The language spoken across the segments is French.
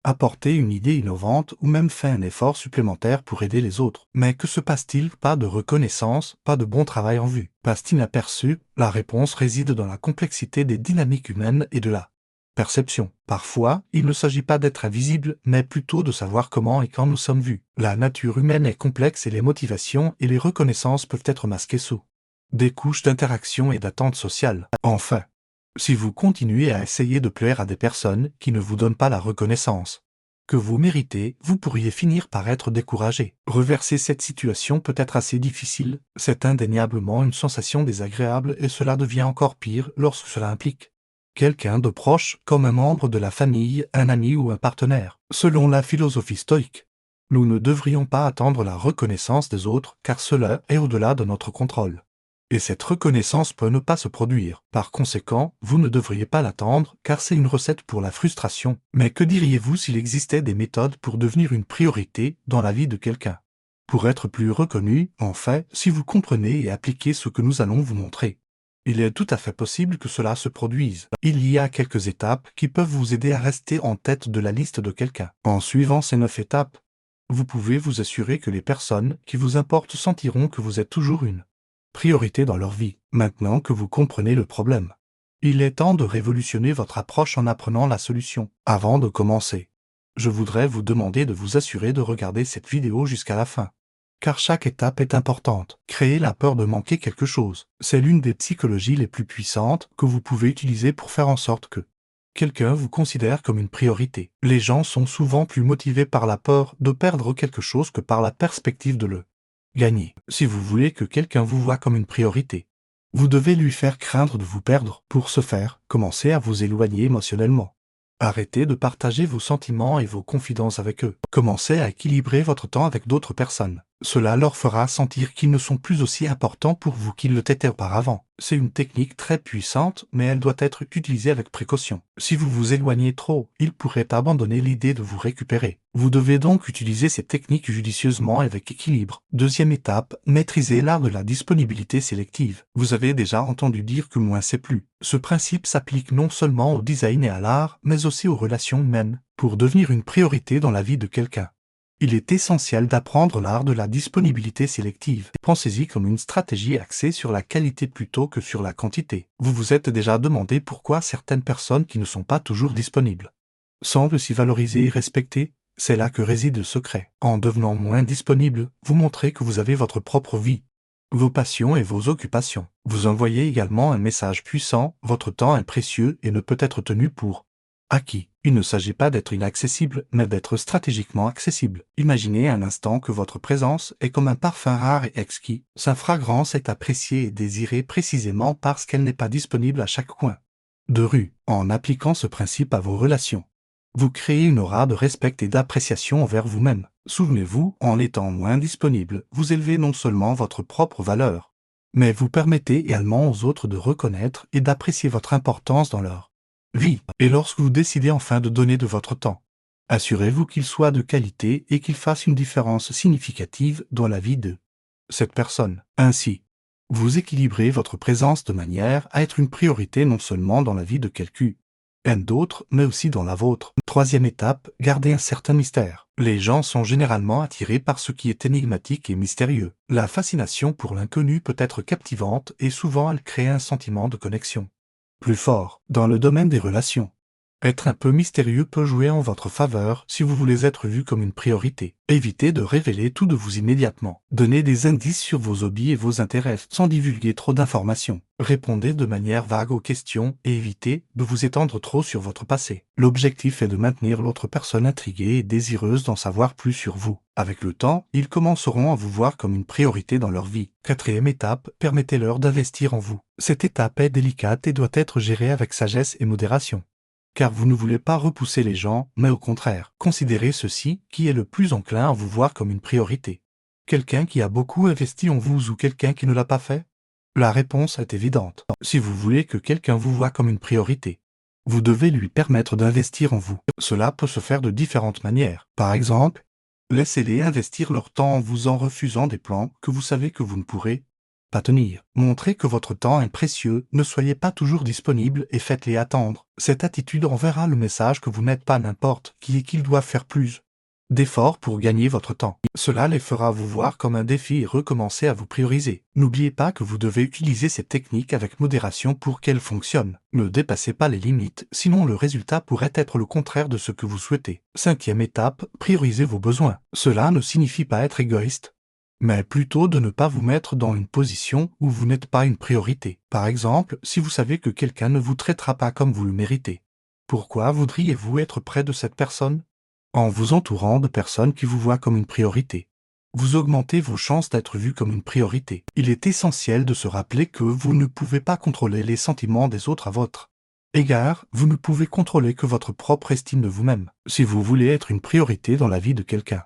apporté une idée innovante ou même fait un effort supplémentaire pour aider les autres. Mais que se passe-t-il? Pas de reconnaissance, pas de bon travail en vue. Passe-t-il inaperçu? La réponse réside dans la complexité des dynamiques humaines et de la perception. Parfois, il ne s'agit pas d'être invisible, mais plutôt de savoir comment et quand nous sommes vus. La nature humaine est complexe et les motivations et les reconnaissances peuvent être masquées sous des couches d'interaction et d'attente sociale. Enfin, si vous continuez à essayer de plaire à des personnes qui ne vous donnent pas la reconnaissance que vous méritez, vous pourriez finir par être découragé. Reverser cette situation peut être assez difficile, c'est indéniablement une sensation désagréable et cela devient encore pire lorsque cela implique quelqu'un de proche, comme un membre de la famille, un ami ou un partenaire. Selon la philosophie stoïque, nous ne devrions pas attendre la reconnaissance des autres car cela est au-delà de notre contrôle. Et cette reconnaissance peut ne pas se produire. Par conséquent, vous ne devriez pas l'attendre, car c'est une recette pour la frustration. Mais que diriez-vous s'il existait des méthodes pour devenir une priorité dans la vie de quelqu'un? Pour être plus reconnu, en fait, si vous comprenez et appliquez ce que nous allons vous montrer, il est tout à fait possible que cela se produise. Il y a quelques étapes qui peuvent vous aider à rester en tête de la liste de quelqu'un. En suivant ces 9 étapes, vous pouvez vous assurer que les personnes qui vous importent sentiront que vous êtes toujours une priorité dans leur vie, maintenant que vous comprenez le problème. Il est temps de révolutionner votre approche en apprenant la solution. Avant de commencer, je voudrais vous demander de vous assurer de regarder cette vidéo jusqu'à la fin. Car chaque étape est importante. Créer la peur de manquer quelque chose, c'est l'une des psychologies les plus puissantes que vous pouvez utiliser pour faire en sorte que quelqu'un vous considère comme une priorité. Les gens sont souvent plus motivés par la peur de perdre quelque chose que par la perspective de le gagner. Si vous voulez que quelqu'un vous voie comme une priorité, vous devez lui faire craindre de vous perdre. Pour ce faire, commencez à vous éloigner émotionnellement. Arrêtez de partager vos sentiments et vos confidences avec eux. Commencez à équilibrer votre temps avec d'autres personnes. Cela leur fera sentir qu'ils ne sont plus aussi importants pour vous qu'ils le étaient auparavant. C'est une technique très puissante, mais elle doit être utilisée avec précaution. Si vous vous éloignez trop, ils pourraient abandonner l'idée de vous récupérer. Vous devez donc utiliser ces techniques judicieusement et avec équilibre. Deuxième étape, maîtrisez l'art de la disponibilité sélective. Vous avez déjà entendu dire que moins c'est plus. Ce principe s'applique non seulement au design et à l'art, mais aussi aux relations humaines. Pour devenir une priorité dans la vie de quelqu'un, il est essentiel d'apprendre l'art de la disponibilité sélective. Pensez-y comme une stratégie axée sur la qualité plutôt que sur la quantité. Vous vous êtes déjà demandé pourquoi certaines personnes qui ne sont pas toujours disponibles semblent s'y valoriser et respecter. C'est là que réside le secret. En devenant moins disponible, vous montrez que vous avez votre propre vie, vos passions et vos occupations. Vous envoyez également un message puissant, votre temps est précieux et ne peut être tenu pour acquis. Il ne s'agit pas d'être inaccessible, mais d'être stratégiquement accessible. Imaginez un instant que votre présence est comme un parfum rare et exquis. Sa fragrance est appréciée et désirée précisément parce qu'elle n'est pas disponible à chaque coin de rue. En appliquant ce principe à vos relations, vous créez une aura de respect et d'appréciation envers vous-même. Souvenez-vous, en étant moins disponible, vous élevez non seulement votre propre valeur, mais vous permettez également aux autres de reconnaître et d'apprécier votre importance dans leur vie. Et lorsque vous décidez enfin de donner de votre temps, assurez-vous qu'il soit de qualité et qu'il fasse une différence significative dans la vie de cette personne. Ainsi, vous équilibrez votre présence de manière à être une priorité non seulement dans la vie de quelqu'un d'autre, mais aussi dans la vôtre. Troisième étape, gardez un certain mystère. Les gens sont généralement attirés par ce qui est énigmatique et mystérieux. La fascination pour l'inconnu peut être captivante et souvent elle crée un sentiment de connexion plus fort. Dans le domaine des relations, être un peu mystérieux peut jouer en votre faveur si vous voulez être vu comme une priorité. Évitez de révéler tout de vous immédiatement. Donnez des indices sur vos hobbies et vos intérêts sans divulguer trop d'informations. Répondez de manière vague aux questions et évitez de vous étendre trop sur votre passé. L'objectif est de maintenir l'autre personne intriguée et désireuse d'en savoir plus sur vous. Avec le temps, ils commenceront à vous voir comme une priorité dans leur vie. Quatrième étape, permettez-leur d'investir en vous. Cette étape est délicate et doit être gérée avec sagesse et modération. Car vous ne voulez pas repousser les gens, mais au contraire, considérez ceci qui est le plus enclin à vous voir comme une priorité. Quelqu'un qui a beaucoup investi en vous ou quelqu'un qui ne l'a pas fait? La réponse est évidente. Si vous voulez que quelqu'un vous voie comme une priorité, vous devez lui permettre d'investir en vous. Cela peut se faire de différentes manières. Par exemple, laissez-les investir leur temps en vous en refusant des plans que vous savez que vous ne pourrez pas tenir. Montrez que votre temps est précieux, ne soyez pas toujours disponible et faites-les attendre. Cette attitude enverra le message que vous n'êtes pas n'importe qui et qu'ils doivent faire plus d'efforts pour gagner votre temps. Cela les fera vous voir comme un défi et recommencer à vous prioriser. N'oubliez pas que vous devez utiliser cette technique avec modération pour qu'elle fonctionne. Ne dépassez pas les limites, sinon le résultat pourrait être le contraire de ce que vous souhaitez. Cinquième étape, priorisez vos besoins. Cela ne signifie pas être égoïste, mais plutôt de ne pas vous mettre dans une position où vous n'êtes pas une priorité. Par exemple, si vous savez que quelqu'un ne vous traitera pas comme vous le méritez, pourquoi voudriez-vous être près de cette personne? En vous entourant de personnes qui vous voient comme une priorité, vous augmentez vos chances d'être vu comme une priorité. Il est essentiel de se rappeler que vous ne pouvez pas contrôler les sentiments des autres à votre égard, vous ne pouvez contrôler que votre propre estime de vous-même. Si vous voulez être une priorité dans la vie de quelqu'un,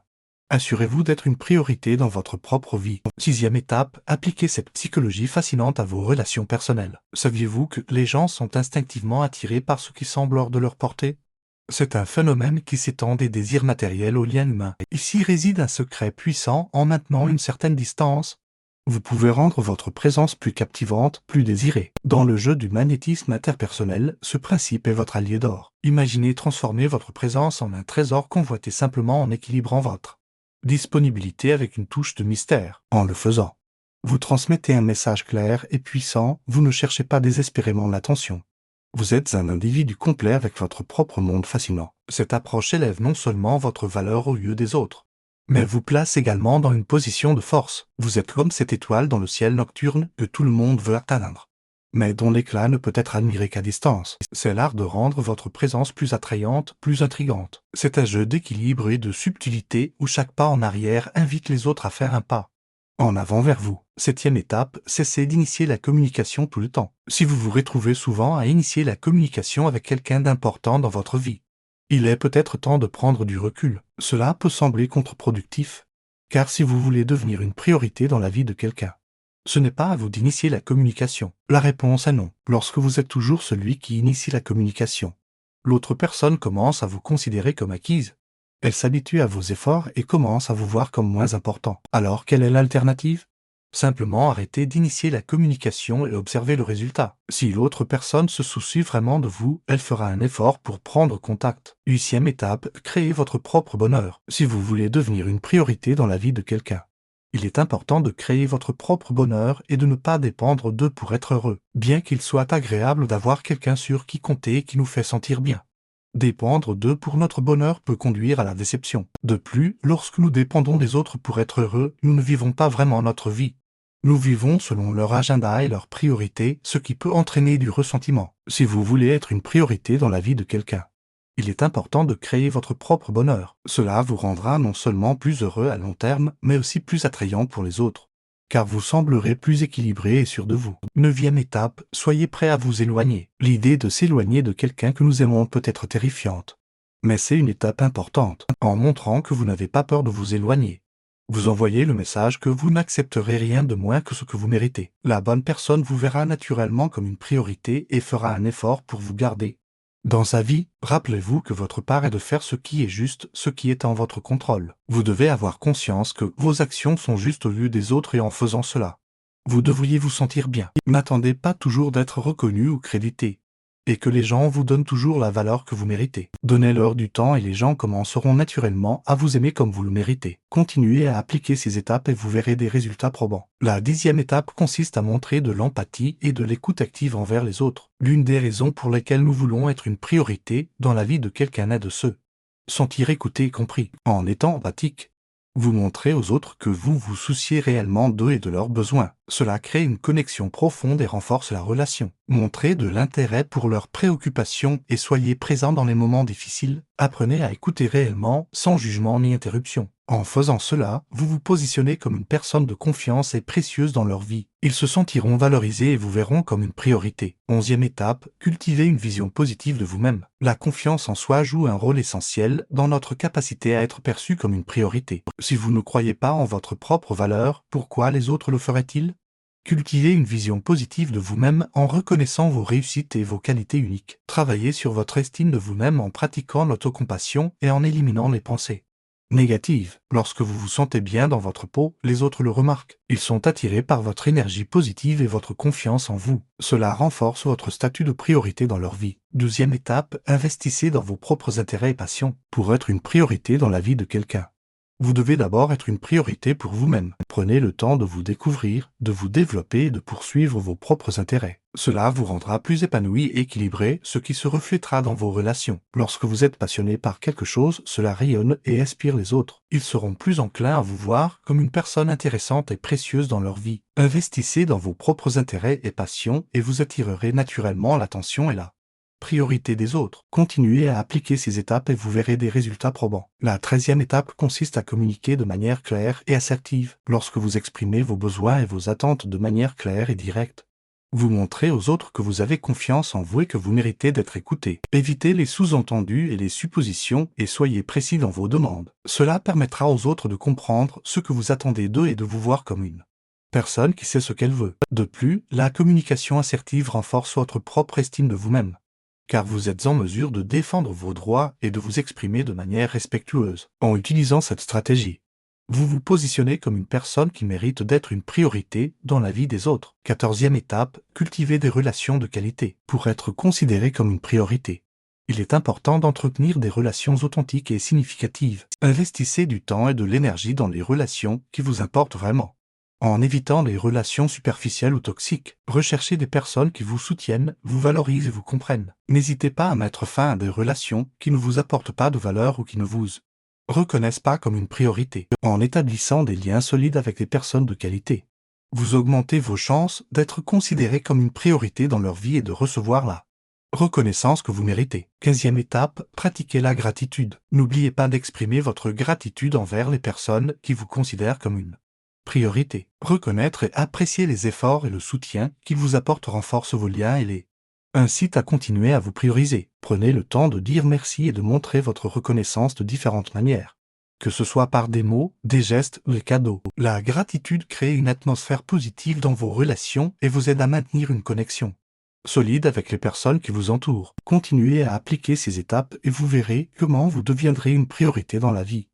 assurez-vous d'être une priorité dans votre propre vie. Sixième étape, appliquez cette psychologie fascinante à vos relations personnelles. Saviez-vous que les gens sont instinctivement attirés par ce qui semble hors de leur portée? C'est un phénomène qui s'étend des désirs matériels aux liens humains. Ici réside un secret puissant en maintenant une certaine distance. Vous pouvez rendre votre présence plus captivante, plus désirée. Dans le jeu du magnétisme interpersonnel, ce principe est votre allié d'or. Imaginez transformer votre présence en un trésor convoité simplement en équilibrant votre disponibilité avec une touche de mystère. En le faisant, vous transmettez un message clair et puissant, vous ne cherchez pas désespérément l'attention. Vous êtes un individu complet avec votre propre monde fascinant. Cette approche élève non seulement votre valeur au lieu des autres, mais vous place également dans une position de force. Vous êtes comme cette étoile dans le ciel nocturne que tout le monde veut atteindre, mais dont l'éclat ne peut être admiré qu'à distance. C'est l'art de rendre votre présence plus attrayante, plus intrigante. C'est un jeu d'équilibre et de subtilité où chaque pas en arrière invite les autres à faire un pas en avant vers vous. Septième étape, cessez d'initier la communication tout le temps. Si vous vous retrouvez souvent à initier la communication avec quelqu'un d'important dans votre vie, il est peut-être temps de prendre du recul. Cela peut sembler contre-productif, car si vous voulez devenir une priorité dans la vie de quelqu'un, ce n'est pas à vous d'initier la communication. La réponse est non. Lorsque vous êtes toujours celui qui initie la communication, l'autre personne commence à vous considérer comme acquise. Elle s'habitue à vos efforts et commence à vous voir comme moins important. Alors, quelle est l'alternative? Simplement arrêtez d'initier la communication et observez le résultat. Si l'autre personne se soucie vraiment de vous, elle fera un effort pour prendre contact. Huitième étape, créez votre propre bonheur. Si vous voulez devenir une priorité dans la vie de quelqu'un, il est important de créer votre propre bonheur et de ne pas dépendre d'eux pour être heureux. Bien qu'il soit agréable d'avoir quelqu'un sur qui compter et qui nous fait sentir bien, dépendre d'eux pour notre bonheur peut conduire à la déception. De plus, lorsque nous dépendons des autres pour être heureux, nous ne vivons pas vraiment notre vie. Nous vivons selon leur agenda et leurs priorités, ce qui peut entraîner du ressentiment. Si vous voulez être une priorité dans la vie de quelqu'un, il est important de créer votre propre bonheur. Cela vous rendra non seulement plus heureux à long terme, mais aussi plus attrayant pour les autres, car vous semblerez plus équilibré et sûr de vous. Neuvième étape, soyez prêt à vous éloigner. L'idée de s'éloigner de quelqu'un que nous aimons peut être terrifiante, mais c'est une étape importante. En montrant que vous n'avez pas peur de vous éloigner, vous envoyez le message que vous n'accepterez rien de moins que ce que vous méritez. La bonne personne vous verra naturellement comme une priorité et fera un effort pour vous garder dans sa vie. Rappelez-vous que votre part est de faire ce qui est juste, ce qui est en votre contrôle. Vous devez avoir conscience que vos actions sont justes au lieu des autres et en faisant cela, vous devriez vous sentir bien. N'attendez pas toujours d'être reconnu ou crédité, et que les gens vous donnent toujours la valeur que vous méritez. Donnez-leur du temps et les gens commenceront naturellement à vous aimer comme vous le méritez. Continuez à appliquer ces étapes et vous verrez des résultats probants. La 10e étape consiste à montrer de l'empathie et de l'écoute active envers les autres. L'une des raisons pour lesquelles nous voulons être une priorité dans la vie de quelqu'un est de se sentir écouté et compris. En étant empathique, vous montrez aux autres que vous vous souciez réellement d'eux et de leurs besoins. Cela crée une connexion profonde et renforce la relation. Montrez de l'intérêt pour leurs préoccupations et soyez présent dans les moments difficiles. Apprenez à écouter réellement, sans jugement ni interruption. En faisant cela, vous vous positionnez comme une personne de confiance et précieuse dans leur vie. Ils se sentiront valorisés et vous verront comme une priorité. 11e étape, cultivez une vision positive de vous-même. La confiance en soi joue un rôle essentiel dans notre capacité à être perçu comme une priorité. Si vous ne croyez pas en votre propre valeur, pourquoi les autres le feraient-ils? Cultivez une vision positive de vous-même en reconnaissant vos réussites et vos qualités uniques. Travaillez sur votre estime de vous-même en pratiquant l'autocompassion et en éliminant les pensées Négative. Lorsque vous vous sentez bien dans votre peau, les autres le remarquent. Ils sont attirés par votre énergie positive et votre confiance en vous. Cela renforce votre statut de priorité dans leur vie. Deuxième étape, investissez dans vos propres intérêts et passions. Pour être une priorité dans la vie de quelqu'un, vous devez d'abord être une priorité pour vous-même. Prenez le temps de vous découvrir, de vous développer et de poursuivre vos propres intérêts. Cela vous rendra plus épanoui et équilibré, ce qui se reflétera dans vos relations. Lorsque vous êtes passionné par quelque chose, cela rayonne et inspire les autres. Ils seront plus enclins à vous voir comme une personne intéressante et précieuse dans leur vie. Investissez dans vos propres intérêts et passions et vous attirerez naturellement l'attention et la priorité des autres. Continuez à appliquer ces étapes et vous verrez des résultats probants. La 13e étape consiste à communiquer de manière claire et assertive. Lorsque vous exprimez vos besoins et vos attentes de manière claire et directe, vous montrez aux autres que vous avez confiance en vous et que vous méritez d'être écouté. Évitez les sous-entendus et les suppositions et soyez précis dans vos demandes. Cela permettra aux autres de comprendre ce que vous attendez d'eux et de vous voir comme une personne qui sait ce qu'elle veut. De plus, la communication assertive renforce votre propre estime de vous-même, car vous êtes en mesure de défendre vos droits et de vous exprimer de manière respectueuse. En utilisant cette stratégie, vous vous positionnez comme une personne qui mérite d'être une priorité dans la vie des autres. 14e étape, cultiver des relations de qualité. Pour être considéré comme une priorité, il est important d'entretenir des relations authentiques et significatives. Investissez du temps et de l'énergie dans les relations qui vous importent vraiment, en évitant les relations superficielles ou toxiques. Recherchez des personnes qui vous soutiennent, vous valorisent et vous comprennent. N'hésitez pas à mettre fin à des relations qui ne vous apportent pas de valeur ou qui ne vous reconnaissent pas comme une priorité. En établissant des liens solides avec des personnes de qualité, vous augmentez vos chances d'être considéré comme une priorité dans leur vie et de recevoir la reconnaissance que vous méritez. 15e étape, pratiquez la gratitude. N'oubliez pas d'exprimer votre gratitude envers les personnes qui vous considèrent comme une priorité. Reconnaître et apprécier les efforts et le soutien qu'ils vous apportent renforce vos liens et les incite à continuer à vous prioriser. Prenez le temps de dire merci et de montrer votre reconnaissance de différentes manières, que ce soit par des mots, des gestes ou des cadeaux. La gratitude crée une atmosphère positive dans vos relations et vous aide à maintenir une connexion solide avec les personnes qui vous entourent. Continuez à appliquer ces étapes et vous verrez comment vous deviendrez une priorité dans la vie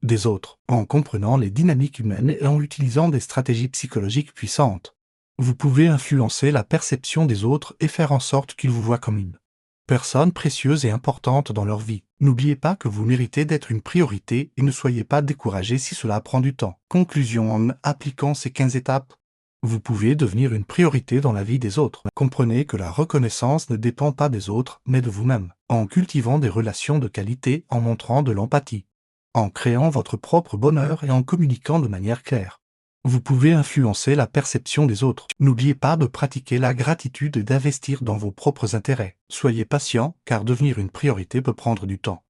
des autres, en comprenant les dynamiques humaines et en utilisant des stratégies psychologiques puissantes. Vous pouvez influencer la perception des autres et faire en sorte qu'ils vous voient comme une personne précieuse et importante dans leur vie. N'oubliez pas que vous méritez d'être une priorité et ne soyez pas découragé si cela prend du temps. Conclusion: en appliquant ces 15 étapes, vous pouvez devenir une priorité dans la vie des autres. Comprenez que la reconnaissance ne dépend pas des autres, mais de vous-même. En cultivant des relations de qualité, en montrant de l'empathie, en créant votre propre bonheur et en communiquant de manière claire, vous pouvez influencer la perception des autres. N'oubliez pas de pratiquer la gratitude et d'investir dans vos propres intérêts. Soyez patient, car devenir une priorité peut prendre du temps.